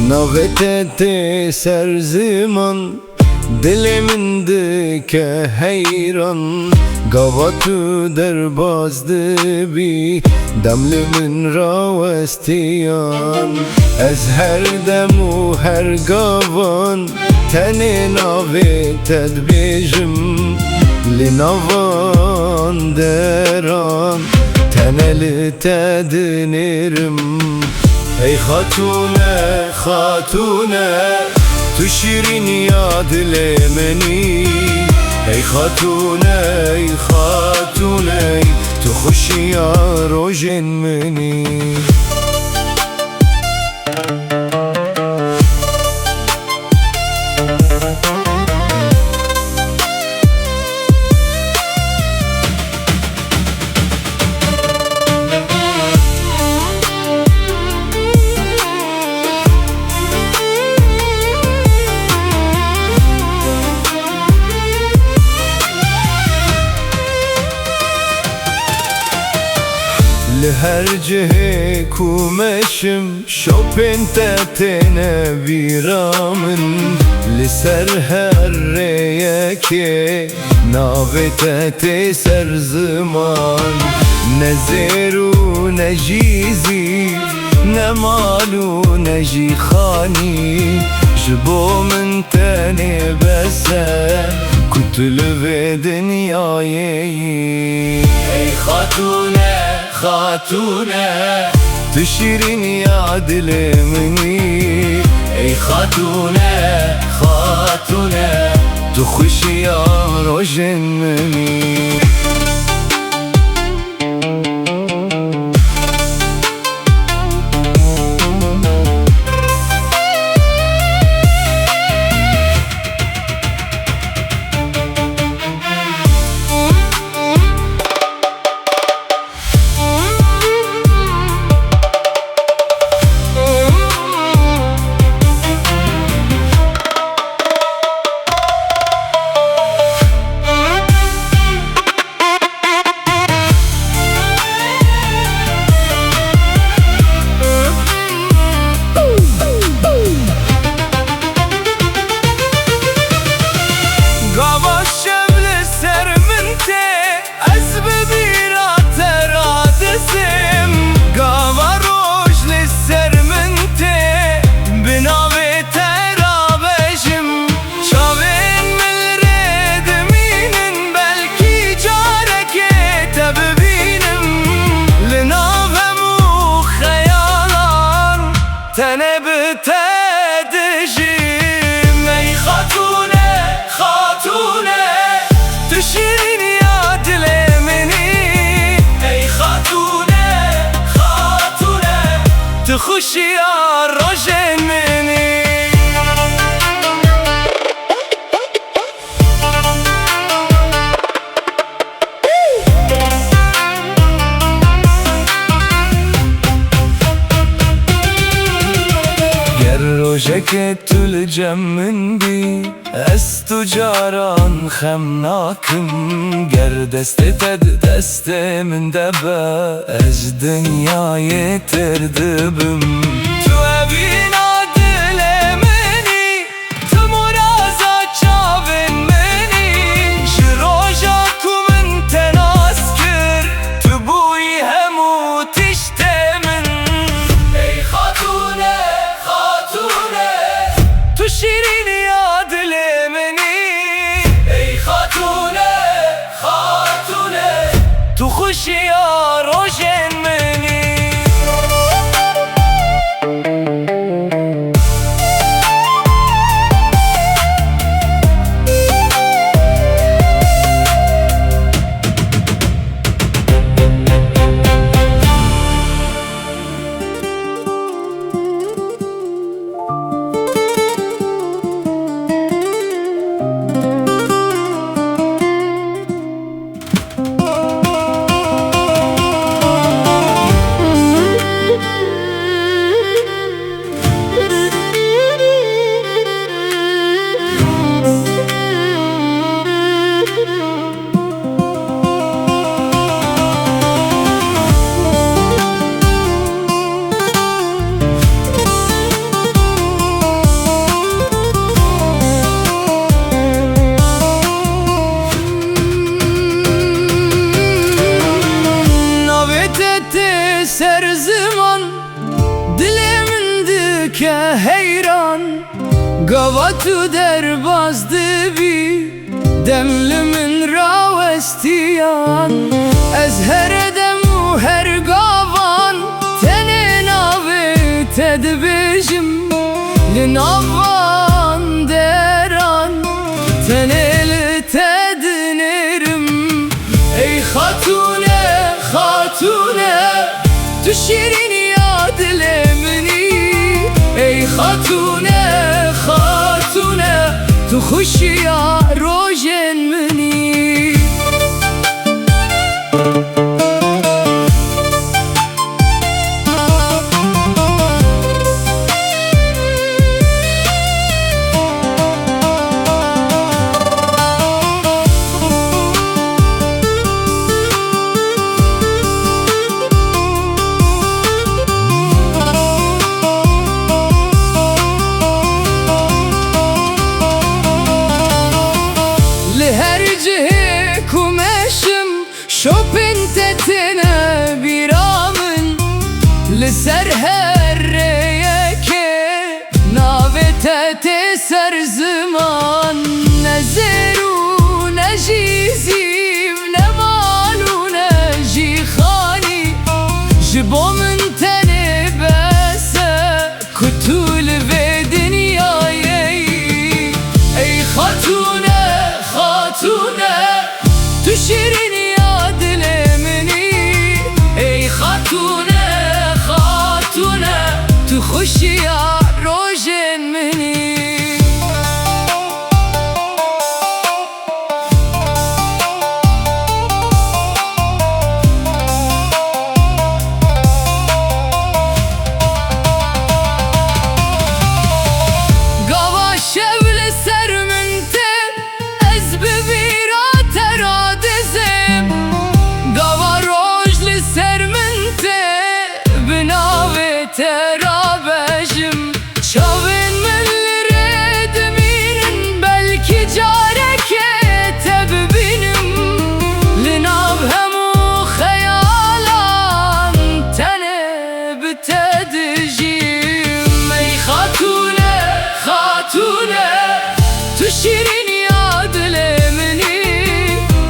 Navetete ser zaman dilimin dike heyran Gavatı derbazdı bi demlimin ravestiyan Ez her demu her gavan teni navetet bejim Linavan deran teneli tedinirim Ey hatune hatune tu şirin ya dilemeni Ey hatune ey hatune tu hoş ya rojen meni Her cihe kumeşim Şopin tetine viramın Liser her reyeke Navetete ser zaman Ne zeru ne jizi Ne malu ne jikhani Jbo min teni bese Kutlu ve dünyayı Ey hatune خاتونه تشيرين يا دلمني اي خاتونه خاتونه تخش يا روجن مني تخش يا رجل مني گر روجك تلجم من بي استجاران خمناكم گر دستت دست من دبا از dünyayı تردبم تو ابينا دلمني تو مرازا چاون مني جروجا تو من تناسكر تو بوي همو تشتمن ای خاتونه خاتونه تو شیرین یا دلمني ای خاتونه خاتونه تو خوشی یا روشن منی که حیران گاوا تو در بازده بی دمل من را وستیان از هر دم و هر گاوان تن ناوی تدبیجم لناوان دران تن لتدنرم ای خاتونه خاتونه تو شیرینی عادل منی ای خاتونه خاتونه تو خوشی روژن منی شوپن تتنا بیرامن لسر هر ریکه ناویت سر زمان نزرو نجیزیم نمالو نجی خانی جبو من تنه بسه کتول به دنیایی ای خاتونه خاتونه تو شیرینی تو خوشی روژن منی گاوا شول سر من تب از ببیرا ترا دزم گاوا روژ لسر من تب بناوی ترا چاوین من لرد مینن بلکی جارکه تب بینم لناب همو خیالان تنه بتدجیم ای خاتونه خاتونه تو شیرینی عادل منی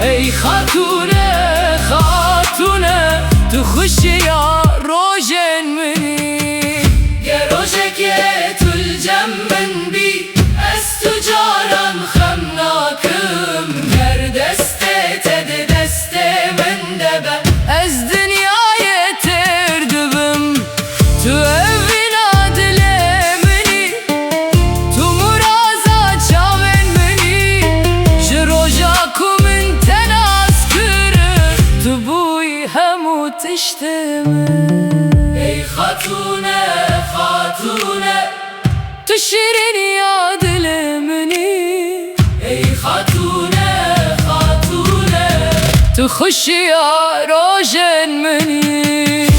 ای خاتونه خاتونه تو خوشی روژن منی من بی از تو جاران خمناکم در دسته تد دسته من دبه از دنیای تردبم تو اوین عادل منی تو مرازا چاوین منی شروجا من تناس کرم تو بوی همو تشتم ای خاتونه خاتونه تو شیرینی عادل منی ای خاتونه خاتونه تو خوشی روژن منی